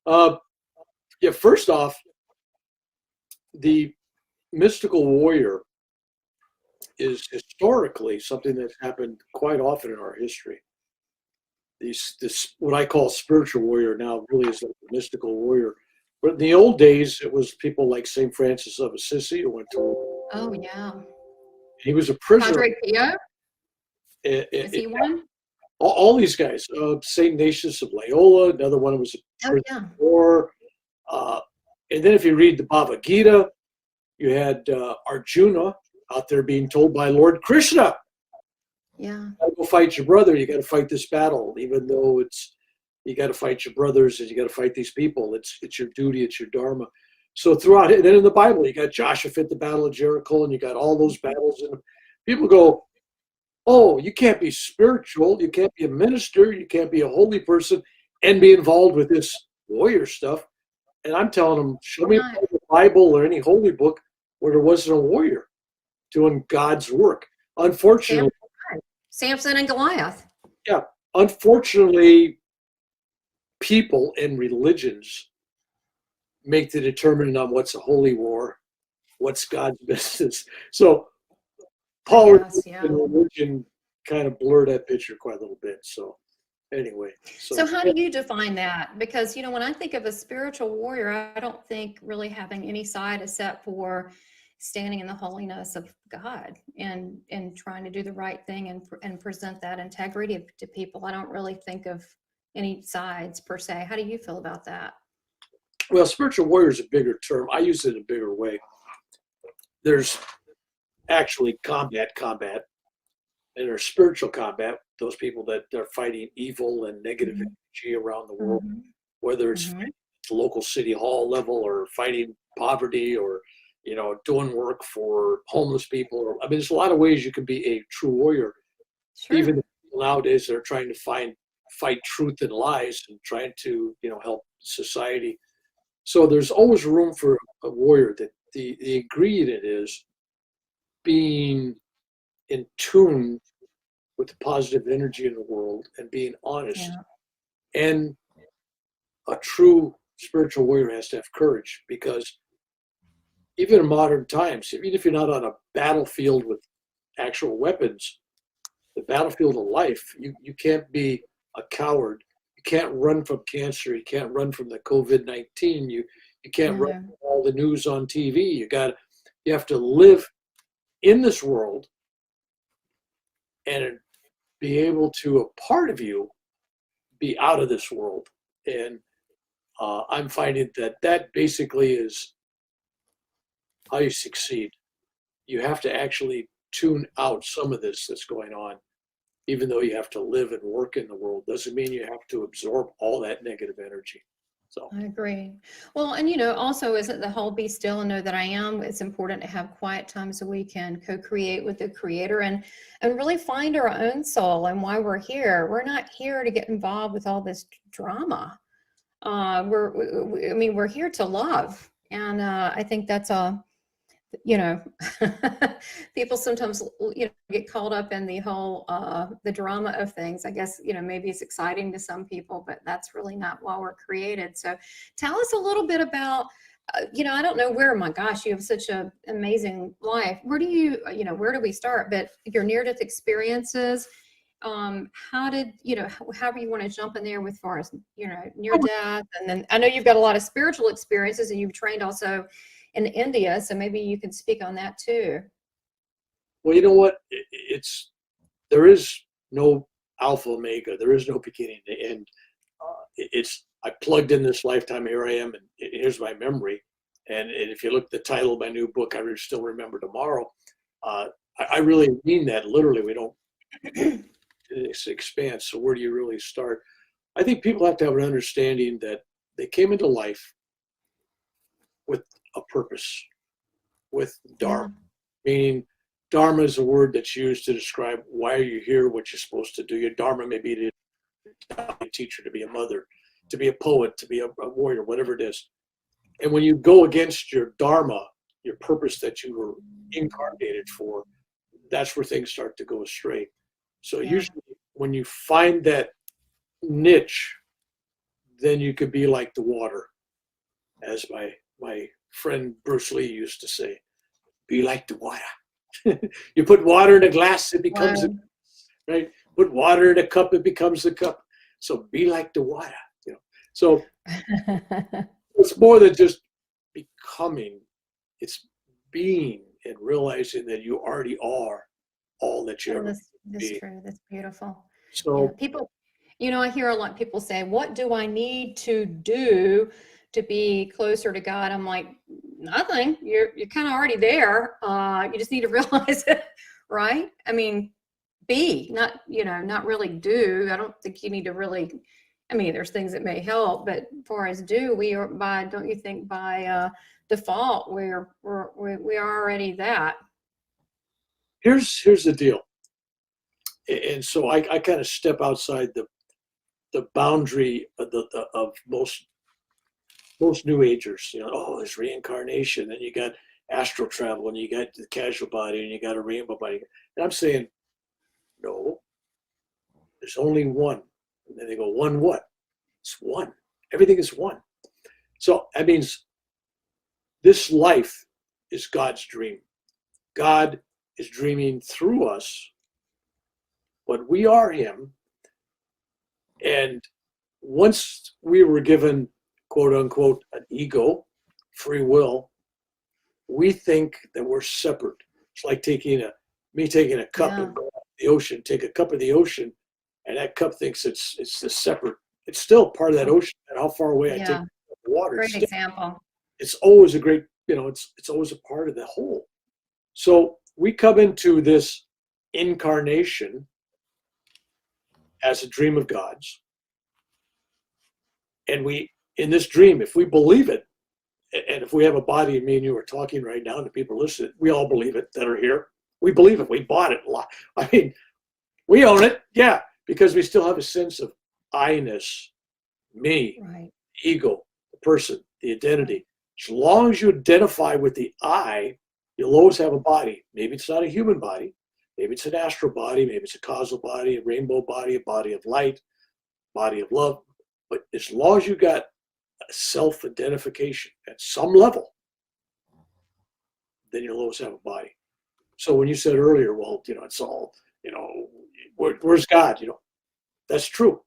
Uh, yeah, first off, the mystical warrior is historically something that's happened quite often in our history. This what I call spiritual warrior now really is like a mystical warrior. But in the old days, it was people like Saint Francis of Assisi who went to. Oh, yeah. He was a prisoner. Padre Pio, It, is it, he one? all these guys, Saint Ignatius of Loyola, another one was a Oh, prisoner yeah. of war. Uh, and then if you read the Bhagavad Gita, you had Arjuna out there being told by Lord Krishna, Yeah. "You gotta go fight your brother. You got to fight this battle, even though it's you got to fight your brothers and you got to fight these people. It's your duty. It's your dharma." So throughout it, and then in the Bible, you got Joshua at the Battle of Jericho, and you got all those battles, and people go, "Oh, you can't be spiritual. You can't be a minister. You can't be a holy person and be involved with this warrior stuff." And I'm telling them, show me Right. the Bible or any holy book where there wasn't a warrior doing God's work. Sam, Unfortunately, Samson and Goliath. yeah, unfortunately, people and religions make the determinant on what's a holy war, what's God's business. So I Paul guess, yeah. and religion kind of blur that picture quite a little bit. So anyway, So so how do you define that? Because, when I think of a spiritual warrior, I don't think really having any side except for standing in the holiness of God and trying to do the right thing and present that integrity to people. I don't really think of any sides per se. How do you feel about that? well, spiritual warrior is a bigger term. I use it in a bigger way. There's actually combat, and there's spiritual combat. Those people that are fighting evil and negative Mhm. energy around the world, Mhm. whether it's Mhm. the local city hall level or fighting poverty or doing work for homeless people. Or I mean, there's a lot of ways you can be a true warrior. Even Sure. nowadays, they're trying to fight truth and lies and trying to help society. So there's always room for a warrior. That the ingredient is being in tune with the positive energy in the world and being honest. Yeah. And a true spiritual warrior has to have courage because even in modern times, even if you're not on a battlefield with actual weapons, the battlefield of life, you can't be a coward. You can't run from cancer. You can't run from the COVID-19. You can't run No. from all the news on TV. You have to live in this world and be able to a part of you be out of this world. And I'm finding that basically is how you succeed. You have to actually tune out some of this that's going on, even though you have to live and work in the world. Doesn't mean you have to absorb all that negative energy. So, I agree. Well, and also isn't the whole be still and know that I am. It's important to have quiet times so we can co-create with the creator and really find our own soul and why we're here. We're not here to get involved with all this drama. I mean, we're here to love. And I think that's a you know people sometimes get caught up in the whole the drama of things. I guess maybe it's exciting to some people, but that's really not why we're created. So tell us a little bit about I don't know where, my gosh, you have such an amazing life. Where do where do we start? But your near-death experiences, how did however you want to jump in there with far as near death, and then I know you've got a lot of spiritual experiences and you've trained also in India, so maybe you can speak on that too. well, you know what? There is no alpha omega. There is no beginning to end. It's I plugged in this lifetime. Here I am, and here's my memory. And if you look at the title of my new book, I still remember tomorrow. I really mean that literally. We don't this expanse. So where do you really start? I think people have to have an understanding that they came into life with a purpose, with Yeah. dharma, meaning dharma is a word that's used to describe why are you here, what you're supposed to do. Your dharma may be to be a teacher, to be a mother, to be a poet, to be a warrior, whatever it is. And when you go against your dharma, your purpose that you were incarnated for, that's where things start to go astray. So Yeah. usually when you find that niche, then you could be like the water, as my friend Bruce Lee used to say, be like the water. You put water in a glass, it becomes Wow. right? Put water in a cup, it becomes the cup. So be like the water, So it's more than just becoming, it's being and realizing that you already are all that you Oh, ever that's be. true. That's beautiful. Yeah, So people, I hear a lot of people say, what do I need to do to be closer to God? I'm like, nothing. You're kind of already there. You just need to realize it, right? I mean, be, not, not really do. I don't think you need to really, I mean, there's things that may help, but as far as do, we are by, don't you think by default, we are already that. here's the deal. And so I kind of step outside the boundary of most New Agers. Oh, there's reincarnation, and you got astral travel, and you got the casual body, and you got a rainbow body. And I'm saying, no, there's only one. And then they go, one what? It's one. Everything is one. So that means this life is God's dream. God is dreaming through us, but we are Him. And once we were given, quote unquote, an ego, free will, we think that we're separate. It's like taking a cup Yeah. and go out the ocean, take a cup of the ocean, and that cup thinks it's this separate. It's still part of that ocean. And how far away I take Yeah. the water, Great example. it's always a great, it's always a part of the whole. So we come into this incarnation as a dream of God's. And in this dream, if we believe it, and if we have a body, and me and you are talking right now, and the people listening, we all believe it that are here. We believe it. We bought it a lot. I mean, we own it. Yeah, because we still have a sense of I-ness, me, Right. ego, the person, the identity. As long as you identify with the I, you'll always have a body. Maybe it's not a human body. Maybe it's an astral body. Maybe it's a causal body, a rainbow body, a body of light, body of love. But as long as you got a self-identification at some level, then you'll always have a body. So when you said earlier, well, it's all, where's God? That's true.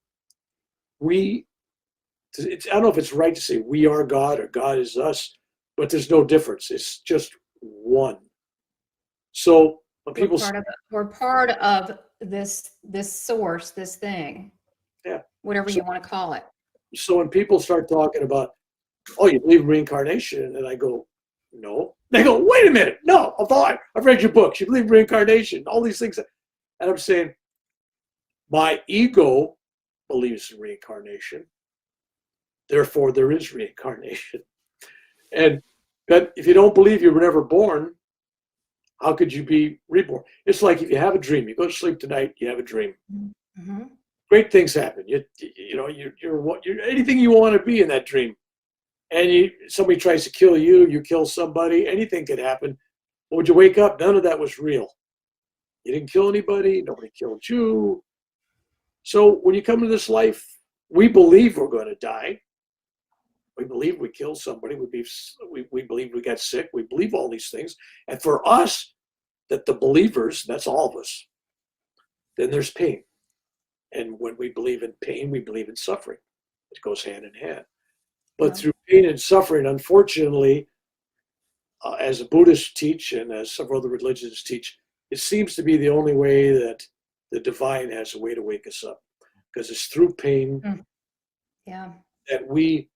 I don't know if it's right to say we are God or God is us, but there's no difference. It's just one. So when people We're part of this source, this thing. Yeah. Whatever you want to call it. So when people start talking about, oh, you believe in reincarnation, and I go, no. They go, wait a minute, no, I've read your books. You believe in reincarnation, all these things. And I'm saying, my ego believes in reincarnation. Therefore, there is reincarnation. But if you don't believe you were never born, how could you be reborn? It's like if you have a dream, you go to sleep tonight, you have a dream. Mm-hmm. Great things happen. You're anything you want to be in that dream. And somebody tries to kill you, you kill somebody, anything could happen. But when you wake up, none of that was real. You didn't kill anybody, nobody killed you. So when you come to this life, we believe we're going to die. We believe we killed somebody. We believe we got sick. We believe all these things. And for us, that the believers, that's all of us, then there's pain. And when we believe in pain, we believe in suffering. It goes hand in hand. But through pain and suffering, unfortunately, as the Buddhists teach and as several other religions teach, it seems to be the only way that the divine has a way to wake us up. Because it's through pain that we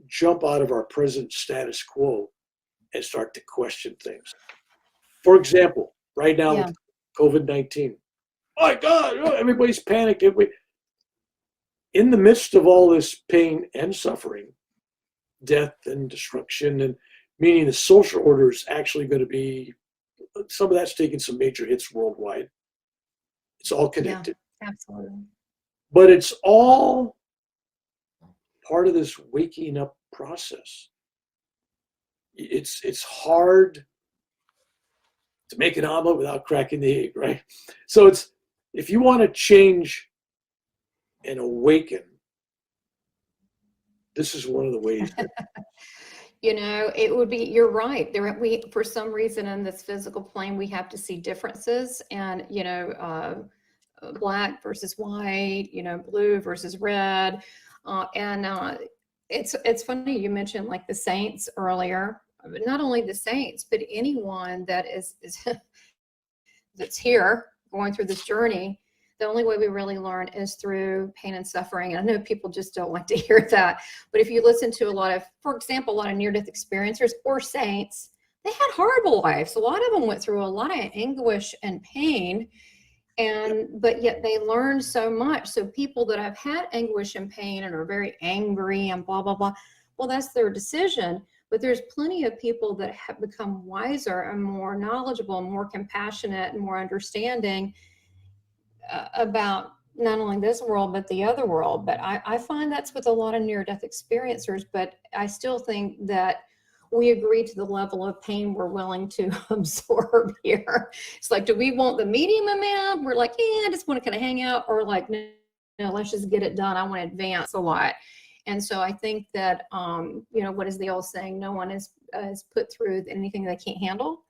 jump out of our present status quo and start to question things. For example, right now with COVID-19, my God, everybody's panicked. In the midst of all this pain and suffering, death and destruction, and meaning the social order is actually going to be, some of that's taking some major hits worldwide. It's all connected. Yeah, absolutely. But it's all part of this waking up process. It's hard to make an omelet without cracking the egg, right? So if you want to change and awaken, this is one of the ways. You know, it would be, you're right. For some reason in this physical plane, we have to see differences and, you know, black versus white, you know, blue versus red. It's funny you mentioned like the saints earlier. Not only the saints, but anyone that is that's here going through this journey. The only way we really learn is through pain and suffering. And I know people just don't like to hear that. But if you listen to a lot of, for example, a lot of near-death experiencers or saints, they had horrible lives. A lot of them went through a lot of anguish and pain, but yet they learned so much. So people that have had anguish and pain and are very angry and blah, blah, blah, well, that's their decision. But there's plenty of people that have become wiser and more knowledgeable and more compassionate and more understanding about not only this world, but the other world. But I find that's with a lot of near-death experiencers, but I still think that we agree to the level of pain we're willing to absorb here. It's like, do we want the medium amount? We're like, yeah, I just want to kind of hang out, or like, no, let's just get it done. I want to advance a lot. And so I think that, you know, what is the old saying? No one is put through anything they can't handle.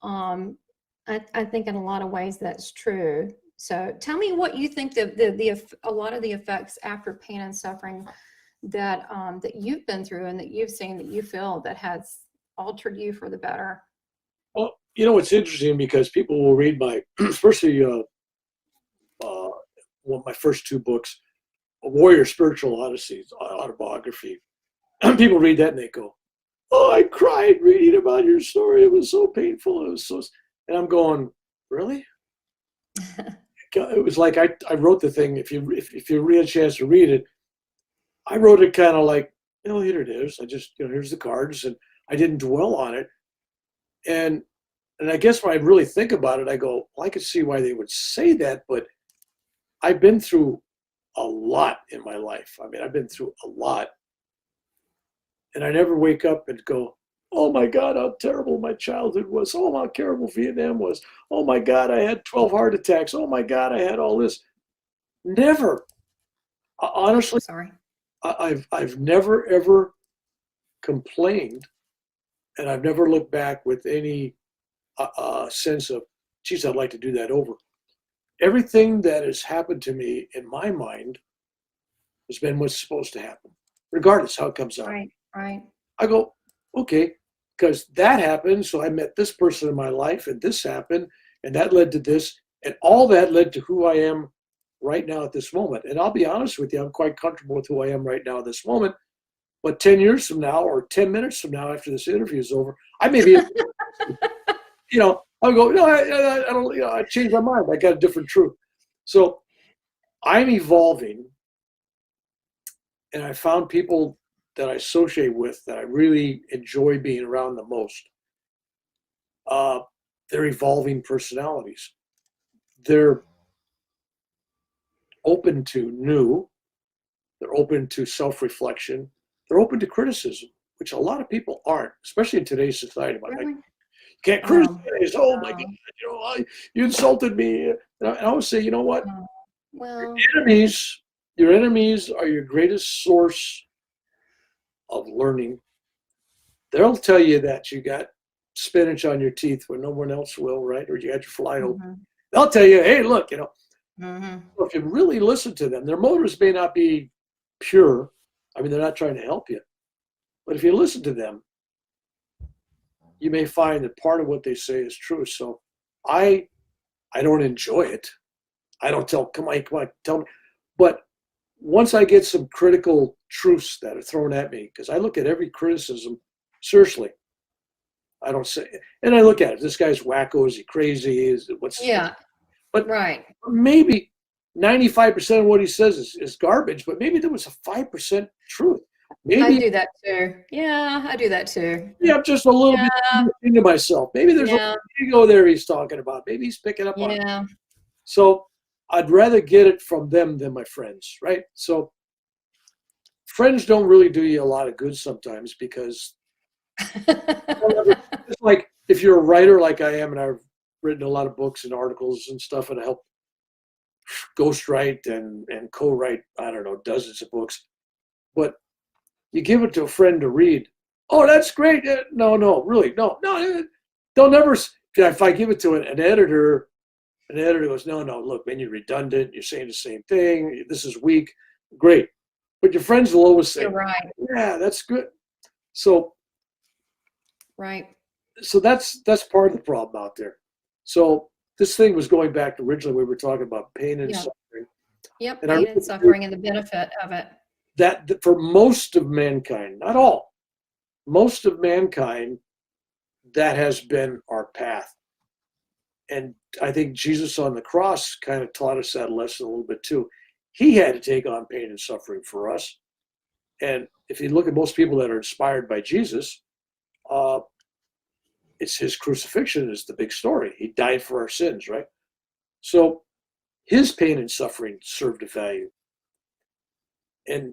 I think in a lot of ways that's true. So tell me what you think a lot of the effects after pain and suffering that that you've been through and that you've seen, that you feel that has altered you for the better. Well, you know, it's interesting because people will read my, especially one of my first two books, A Warrior Spiritual Odysseys, autobiography. People read that and they go, "Oh, I cried reading about your story. It was so painful. It was so," and I'm going, "Really?" It was like I wrote the thing. If you had a chance to read it, I wrote it kind of like, you know, here it is. I just, you know, here's the cards, and I didn't dwell on it. And I guess when I really think about it, I go, well, I could see why they would say that, but I've been through a lot in my life. I mean, I've been through a lot, and I never wake up and go, "Oh my God, how terrible my childhood was. Oh, how terrible Vietnam was. Oh my God, I had 12 heart attacks. Oh my God, I had all this." Never. Honestly, Sorry. I've never ever complained, and I've never looked back with any sense of, geez, I'd like to do that over. Everything that has happened to me in my mind has been what's supposed to happen, regardless how it comes out. Right, right. I go, okay, because that happened, so I met this person in my life, and this happened, and that led to this, and all that led to who I am right now at this moment. And I'll be honest with you, I'm quite comfortable with who I am right now at this moment. But 10 years from now, or 10 minutes from now, after this interview is over, I may be, you know, I'll go, no, I don't, you know, I changed my mind. I got a different truth. So I'm evolving, and I found people that I associate with that I really enjoy being around the most. They're evolving personalities. They're open to new. They're open to self-reflection. They're open to criticism, which a lot of people aren't, especially in today's society. Really? Like, you can't criticize. Oh my God, you know, you insulted me. And I always say, you know what? Well, Your enemies are your greatest source of learning. They'll tell you that you got spinach on your teeth when no one else will, right? Or you got your fly open. They'll tell you, hey, look, you know, if you really listen to them, their motives may not be pure. I mean, they're not trying to help you. But if you listen to them, you may find that part of what they say is true. So I don't enjoy it. I don't tell, come on, tell me. But once I get some critical truths that are thrown at me, because I look at every criticism seriously. I don't say, and I look at it. This guy's wacko. Is he crazy? Is it what's? yeah. But Right. maybe 95% of what he says is garbage. But maybe there was a 5% truth. Maybe I do that too. Yeah, I do that too. yeah, I'm just a little bit into myself. Maybe there's a ego there he's talking about. Maybe he's picking up on it. So I'd rather get it from them than my friends, right? So friends don't really do you a lot of good sometimes because it's like if you're a writer like I am, and I've written a lot of books and articles and stuff, and I help ghostwrite and co-write, I don't know, dozens of books. But You give it to a friend to read. Oh, that's great. No, really, no. They'll never. If I give it to an editor, an editor goes, no, look, man, you're redundant. You're saying the same thing. This is weak. Great. But your friends will always say, You're right. yeah, that's good. So, Right. so that's part of the problem out there. So this thing was going back to originally we were talking about pain and Yeah. suffering. Yep. And Pain and suffering and the benefit of it. that for most of mankind, not all, most of mankind, that has been our path. And I think Jesus on the cross kind of taught us that lesson a little bit too. He had to take on pain and suffering for us. And if you look at most people that are inspired by Jesus, it's his crucifixion is the big story. He died for our sins, right? So his pain and suffering served a value. And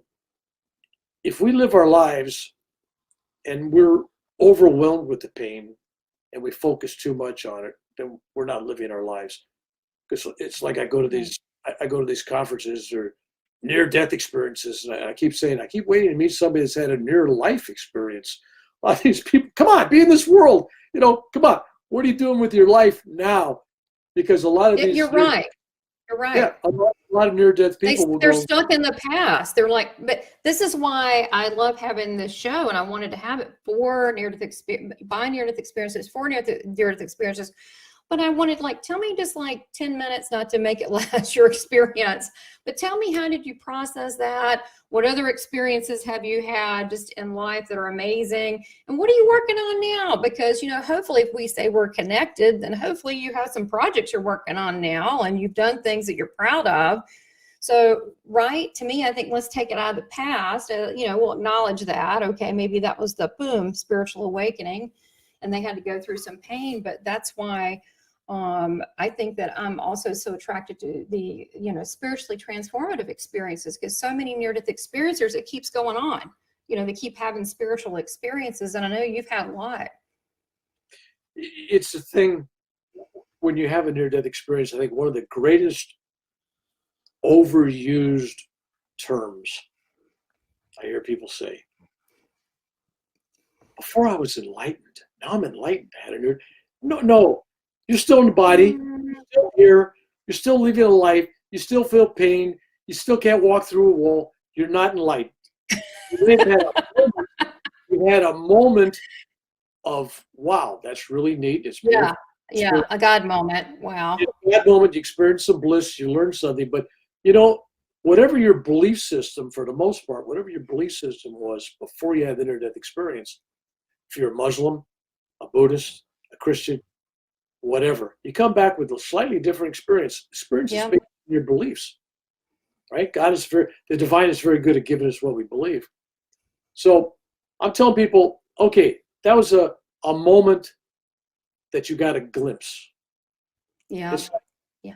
if we live our lives and we're overwhelmed with the pain and we focus too much on it, then we're not living our lives. Because it's like I go to these conferences or near-death experiences, and I keep saying, I keep waiting to meet somebody that's had a near-life experience. A lot of these people, come on, be in this world. Come on. What are you doing with your life now? Because a lot of these... You're right. You're right. Yeah, a lot of near-death people They're stuck in the past. They're like, but this is why I love having this show, and I wanted to have it for near-death experience, by near-death experiences, for near-death experiences. But I wanted, tell me just 10 minutes, not to make it last your experience, but tell me, how did you process that? What other experiences have you had just in life that are amazing? And what are you working on now? Because, hopefully if we say we're connected, then hopefully you have some projects you're working on now and you've done things that you're proud of. So, right, to me, I think let's take it out of the past. We'll acknowledge that. Okay, maybe that was the boom, spiritual awakening, and they had to go through some pain, but that's why I think that I'm also so attracted to the, spiritually transformative experiences, because so many near-death experiencers, it keeps going on. They keep having spiritual experiences, and I know you've had a lot. It's the thing, when you have a near-death experience, I think one of the greatest overused terms I hear people say, before I was enlightened, now I'm enlightened. I had a near... No. You're still in the body, you're still here, you're still living a life, you still feel pain, you still can't walk through a wall, you're not enlightened. You've had a moment of, wow, that's really neat. It's beautiful. Yeah, a God moment. Wow. In that moment, you experience some bliss, you learn something, but whatever your belief system, for the most part, whatever your belief system was before you had the near-death experience, if you're a Muslim, a Buddhist, a Christian, whatever, you come back with a slightly different experience. Experience is based on your beliefs, right? The divine is very good at giving us what we believe. So I'm telling people, okay, that was a moment that you got a glimpse. Yeah. It's like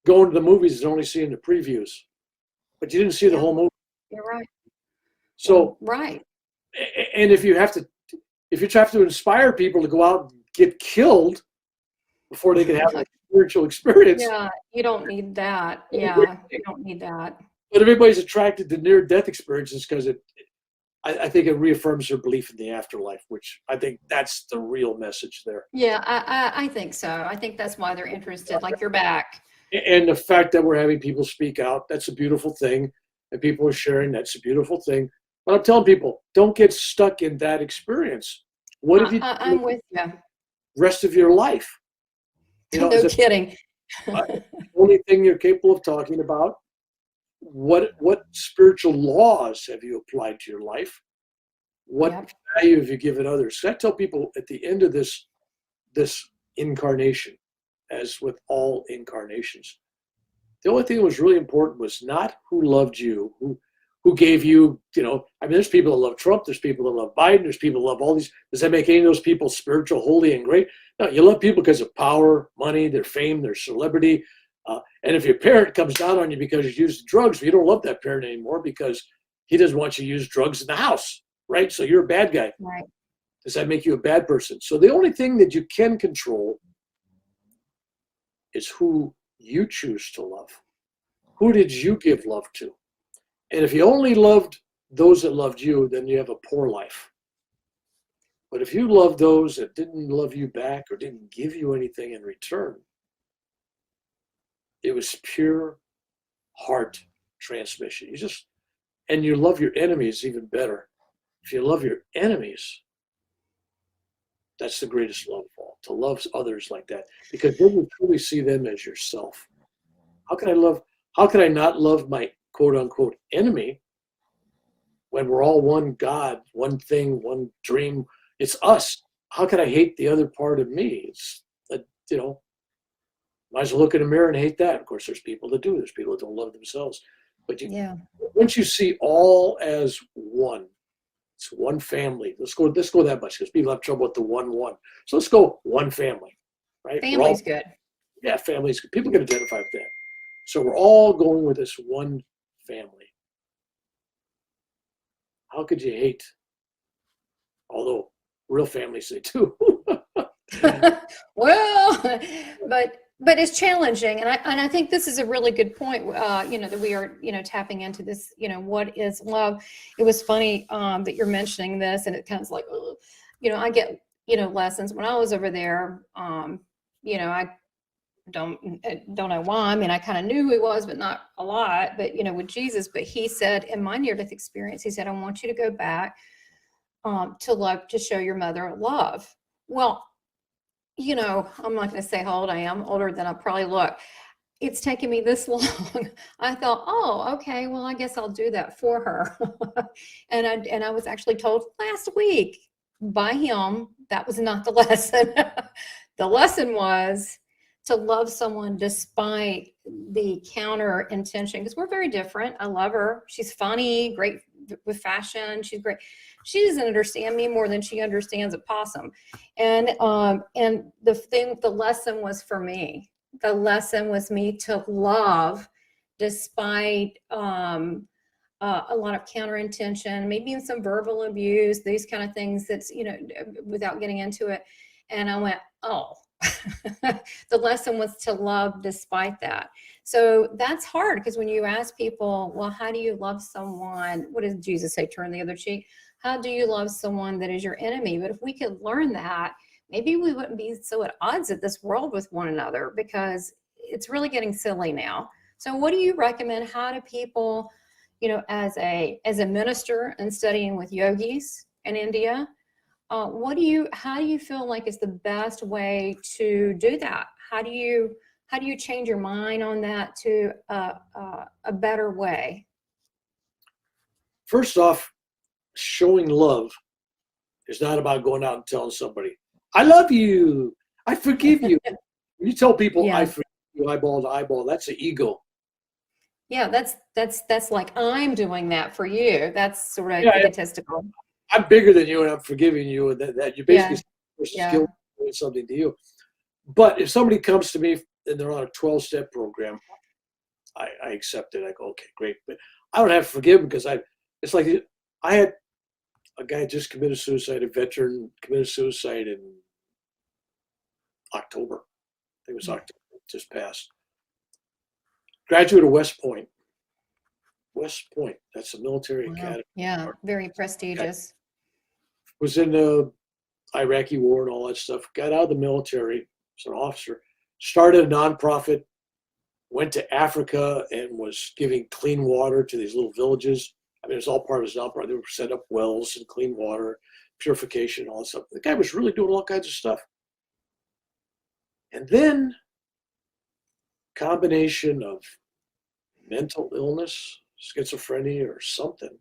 going to the movies and only seeing the previews, but you didn't see the whole movie. You're right. So, right. And if you have to inspire people to go out and get killed before they can have a spiritual experience. Yeah, you don't need that. Yeah, you don't need that. But everybody's attracted to near-death experiences because I think it reaffirms their belief in the afterlife, which I think that's the real message there. Yeah, I think so. I think that's why they're interested, like you're back. And the fact that we're having people speak out, that's a beautiful thing. And people are sharing, that's a beautiful thing. But I'm telling people, don't get stuck in that experience. What have you done I'm with you. the rest of your life? No kidding. The only thing you're capable of talking about, what spiritual laws have you applied to your life? What value have you given others? So I tell people at the end of this incarnation, as with all incarnations, the only thing that was really important was not who loved you, who gave you, there's people that love Trump, there's people that love Biden, there's people that love all these. Does that make any of those people spiritual, holy, and great? No, you love people because of power, money, their fame, their celebrity. And if your parent comes down on you because you use drugs, you don't love that parent anymore because he doesn't want you to use drugs in the house, right? So you're a bad guy. Right. Does that make you a bad person? So the only thing that you can control is who you choose to love. Who did you give love to? And if you only loved those that loved you, then you have a poor life. But if you love those that didn't love you back or didn't give you anything in return, it was pure heart transmission. And you love your enemies even better. If you love your enemies, that's the greatest love of all, to love others like that, because then you truly see them as yourself. How can I not love my quote unquote enemy when we're all one God, one thing, one dream? It's us. How can I hate the other part of me? It's, might as well look in the mirror and hate that. Of course, there's people that do. There's people that don't love themselves. But once you see all as one, it's one family. Let's go that much, because people have trouble with the one. So let's go one family, right? Family's good. Yeah, family's good. People can identify with that. So we're all going with this one family. How could you hate? Although real families, they do. Well, but it's challenging, and I think this is a really good point. That we are tapping into this. What is love? It was funny that you're mentioning this, and it kind of like, I get lessons when I was over there. I don't know why. I mean, I kind of knew who he was, but not a lot. But with Jesus, but he said in my near-death experience, he said, I want you to go back to love, to show your mother love. Well, I'm not going to say how old I am, older than I probably look. It's taken me this long. I thought, oh, okay, well, I guess I'll do that for her. and I was actually told last week by him that was not the lesson. The lesson was to love someone despite the counter intention, because we're very different. I love her. She's funny, great with fashion. She's great. She doesn't understand me more than she understands a possum. And the lesson was for me. The lesson was me to love despite a lot of counter intention, maybe even some verbal abuse, these kind of things that's, without getting into it. And I went, oh, the lesson was to love despite that. So that's hard, because when you ask people, well, how do you love someone? What does Jesus say? Turn the other cheek. How do you love someone that is your enemy? But if we could learn that, maybe we wouldn't be so at odds at this world with one another, because it's really getting silly now. So what do you recommend? How do people, as a minister and studying with yogis in India, how do you feel like is the best way to do that? How do you change your mind on that to a better way? First off, showing love is not about going out and telling somebody, I love you, I forgive you. When you tell people, I forgive you, eyeball to eyeball, that's the ego. Yeah, that's like, I'm doing that for you. That's sort of egotistical. I'm bigger than you and I'm forgiving you, and that you basically skill doing something to you. But if somebody comes to me and they're on a 12-step program, I accept it. I go, okay, great. But I don't have to forgive them, because it's like I had a guy just committed suicide, a veteran committed suicide in October. I think it was October, just passed. Graduate of West Point. West Point, that's a military academy. Yeah, very prestigious. Was in the Iraqi war and all that stuff. Got out of the military as an officer. Started a nonprofit. Went to Africa and was giving clean water to these little villages. I mean, it was all part of his nonprofit. They were set up wells and clean water, purification, all that stuff. The guy was really doing all kinds of stuff. And then, combination of mental illness, schizophrenia or something,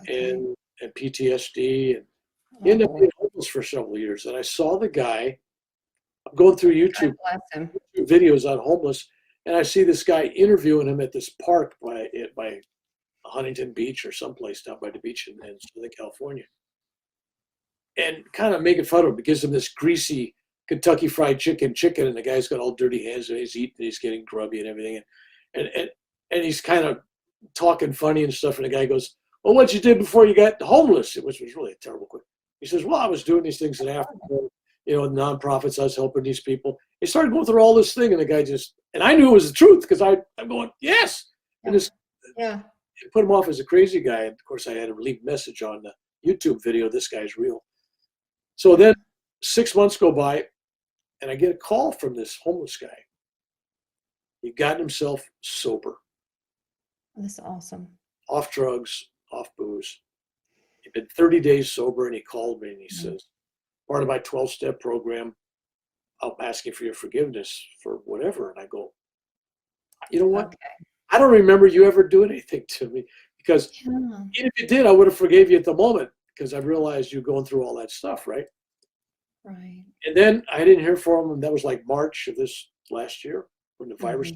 and PTSD, and he ended up being homeless for several years. And I saw the guy. I'm going through YouTube videos on homeless, and I see this guy interviewing him at this park by Huntington Beach or someplace down by the beach in Southern California, and kind of making fun of him. It gives him this greasy Kentucky Fried Chicken, and the guy's got all dirty hands and he's eating, he's getting grubby and everything, and he's kind of talking funny and stuff. And the guy goes, well, what you did before you got homeless? Which was really a terrible question. He says, well, I was doing these things in Africa, nonprofits, I was helping these people. He started going through all this thing, and the guy and I knew it was the truth, because I'm going, yes. And it put him off as a crazy guy. And of course, I had to leave a message on the YouTube video. This guy's real. So then 6 months go by, and I get a call from this homeless guy. He'd gotten himself sober, That's awesome. off drugs, off booze. He'd been 30 days sober, and he called me and he says, part of my 12-step program, I'm asking for your forgiveness for whatever. And I go, you know what? Okay. I don't remember you ever doing anything to me, because even if you did, I would have forgave you at the moment, because I realized you're going through all that stuff, right? Right. And then I didn't hear from him. That was like March of this last year when the virus.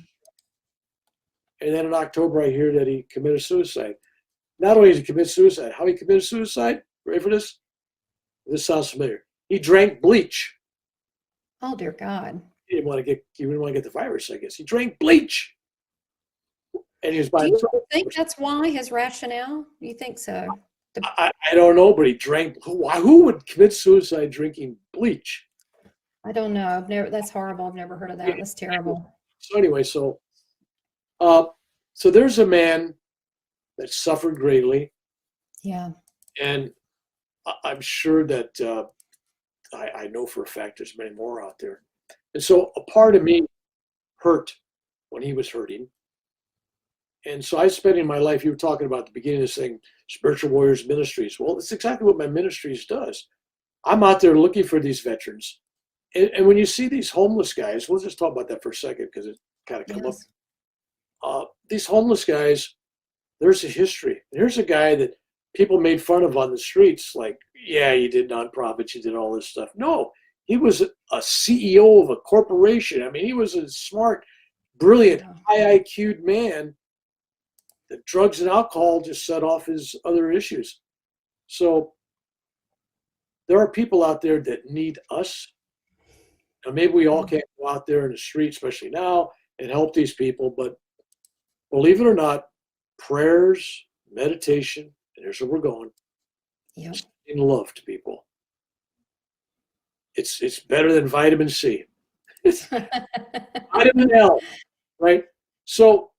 And then in October, I hear that he committed suicide. Not only did he commit suicide, how he committed suicide, ready for this? This sounds familiar. He drank bleach. Oh, dear God. He didn't want to get the virus, I guess. He drank bleach. And he was by Do you himself. think that's why his rationale? You think so? I don't know, but he drank. Who would commit suicide drinking bleach? I don't know. That's horrible. I've never heard of that. That's terrible. So anyway, so there's a man that suffered greatly, Yeah. and I'm sure that I know for a fact there's many more out there. And so a part of me hurt when he was hurting. And so I spent in my life, you were talking about at the beginning of this thing, Spiritual Warriors Ministries. Well, that's exactly what my ministries does. I'm out there looking for these veterans. And when you see these homeless guys, we'll just talk about that for a second because it kind of come up. These homeless guys, there's a history. Here's a guy that people made fun of on the streets, like, yeah, you did nonprofits, you did all this stuff. No, he was a CEO of a corporation. I mean, he was a smart, brilliant, high IQ'd man. That drugs and alcohol just set off his other issues. So there are people out there that need us. And maybe we all can't go out there in the street, especially now, and help these people. But believe it or not, prayers, meditation, and here's where we're going. Yep. In love to people. It's better than vitamin C. It's vitamin L, right? So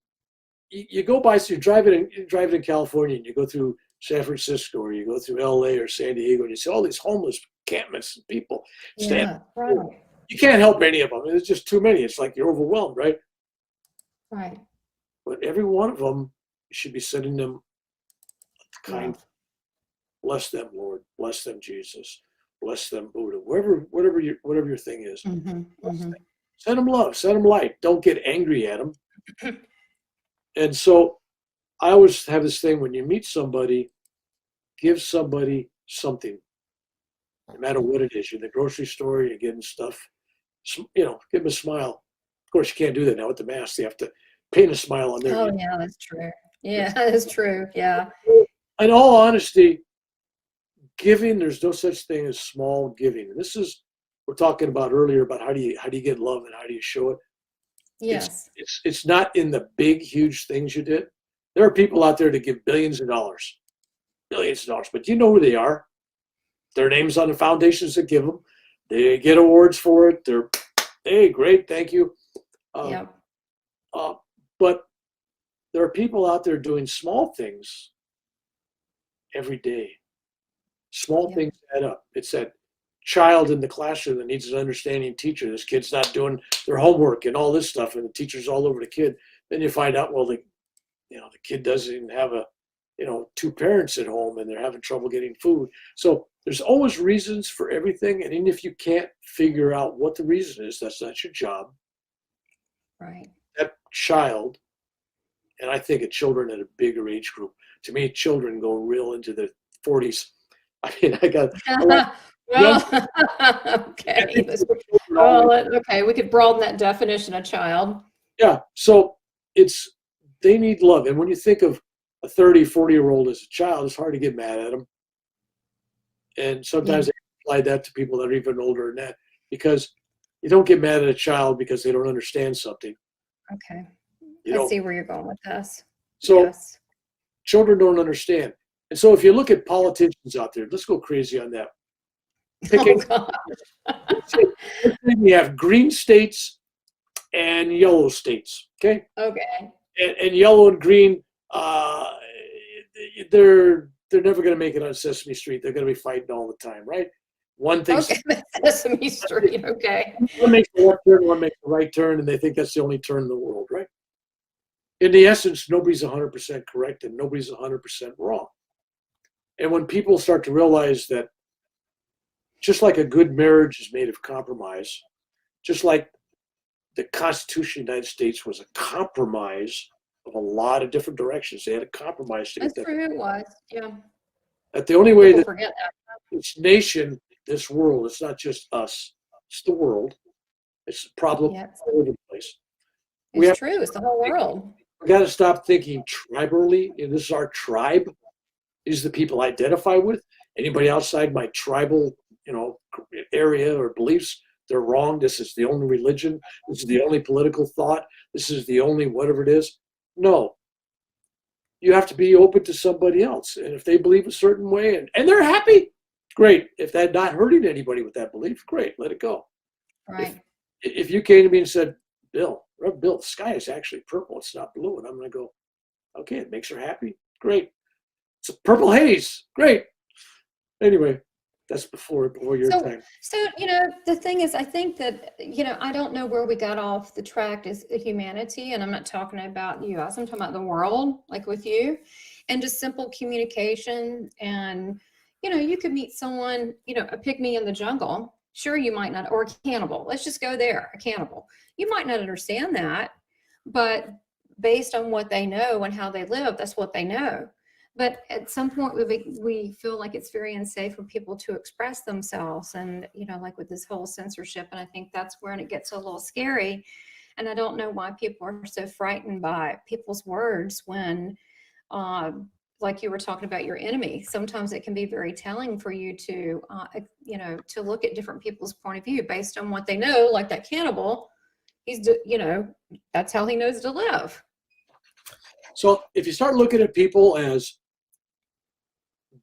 you go by, so you're driving in California, and you go through San Francisco, or you go through LA or San Diego, and you see all these homeless encampments and people standing. Yeah, right. You can't help any of them. There's just too many. It's like you're overwhelmed, right? Right. But every one of them, you should be sending them kind. Yeah. Bless them, Lord. Bless them, Jesus. Bless them, Buddha. Whatever your thing is. Mm-hmm, mm-hmm. Send them love. Send them light. Don't get angry at them. And so I always have this thing, when you meet somebody, give somebody something, no matter what it is. You're in the grocery store, you're getting stuff, give them a smile. Of course, you can't do that now with the mask. They have to paint a smile on there. Oh, yeah, that's true. Yeah, that's true. Yeah. In all honesty, giving, there's no such thing as small giving. And this is, we're talking about earlier about how do you get love and how do you show it? Yes. It's not in the big, huge things you did. There are people out there that give billions of dollars, but you know who they are. Their names on the foundations that give them. They get awards for it. Hey, great, thank you. Yep. But there are people out there doing small things every day. Small things add up. It's that child in the classroom that needs an understanding teacher. This kid's not doing their homework and all this stuff, and the teacher's all over the kid. Then you find out, well, the kid doesn't even have two parents at home, and they're having trouble getting food. So there's always reasons for everything, and even if you can't figure out what the reason is, that's not your job. Right. That child, and I think of children at a bigger age group. To me, children go real into the 40s. I mean, I got a lot. Well, okay. Okay, we could broaden that definition of child. Yeah, so they need love. And when you think of a 30, 40-year-old as a child, it's hard to get mad at them. And sometimes they apply that to people that are even older than that, because you don't get mad at a child because they don't understand something. Okay. I see where you're going with this. So yes. Children don't understand. And so if you look at politicians out there, let's go crazy on that. We have green states and yellow states, okay? Okay. And yellow and green, they're never going to make it on Sesame Street. They're going to be fighting all the time, right? One thinks Okay, Sesame Street. Okay. one makes the left turn, one makes the right turn, and they think that's the only turn in the world, right? In the essence, nobody's 100% correct and nobody's 100% wrong. And when people start to realize that just like a good marriage is made of compromise, just like the Constitution of the United States was a compromise of a lot of different directions. They had a compromise to get That's that. true. It was. Yeah. That the only way People that forget that. this nation, this world, it's not just us, it's the world. It's a problem Yeah, it's, all over the place. We it's have, true. It's the whole world. we got to stop thinking tribally. And this is our tribe. These are the people I identify with. Anybody outside my tribal, area or beliefs, they're wrong. This is the only religion. This is the only political thought. This is the only whatever it is. No. You have to be open to somebody else. And if they believe a certain way and they're happy, great. If they're not hurting anybody with that belief, great, let it go. Right. If you came to me and said, Bill, the sky is actually purple, it's not blue, and I'm going to go, okay, it makes her happy, great. It's a purple haze, great. Anyway, that's before your time. So, the thing is, I think that, I don't know where we got off the track as humanity, and I'm not talking about the US, I'm talking about the world, like with you, and just simple communication. And, you could meet someone, a pygmy in the jungle. Sure, you might not, or a cannibal. Let's just go there, a cannibal. You might not understand that, but based on what they know and how they live, that's what they know. But at some point, we feel like it's very unsafe for people to express themselves, and like with this whole censorship. And I think that's where it gets a little scary. And I don't know why people are so frightened by people's words when, like you were talking about your enemy. Sometimes it can be very telling for you to, to look at different people's point of view based on what they know. Like that cannibal, that's how he knows to live. So if you start looking at people as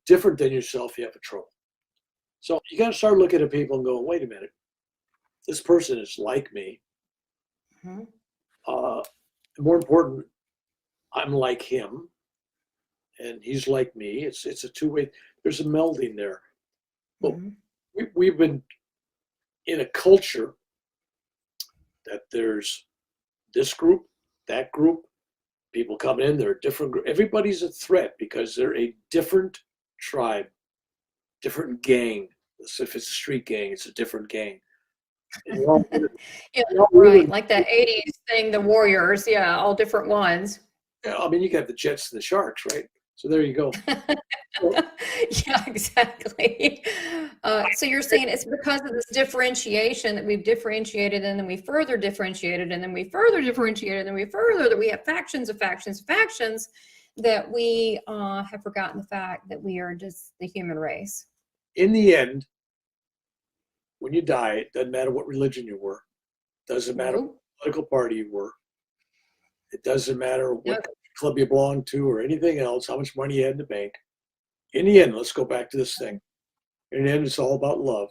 different than yourself, you have a trouble. So you got to start looking at people and going, wait a minute, this person is like me. Mm-hmm. More important, I'm like him, and he's like me. It's a two-way. There's a melding there. But we've been in a culture that there's this group, that group. People come in, they're a different group. Everybody's a threat because they're a different tribe, different gang. So if it's a street gang, it's a different gang. Yeah, right. Like that 80s thing, the Warriors. Yeah, all different ones. Yeah, I mean, you got the Jets and the Sharks, right? So there you go. Yeah, exactly. So you're saying it's because of this differentiation that we've differentiated, and then we further differentiated, and then we further differentiated, and then we further, that we have factions of factions of factions, that we have forgotten the fact that we are just the human race. In the end, when you die, it doesn't matter what religion you were. It doesn't matter what political party you were. It doesn't matter what club you belong to or anything else, how much money you had in the bank. In the end, let's go back to this thing. In the end, it's all about love.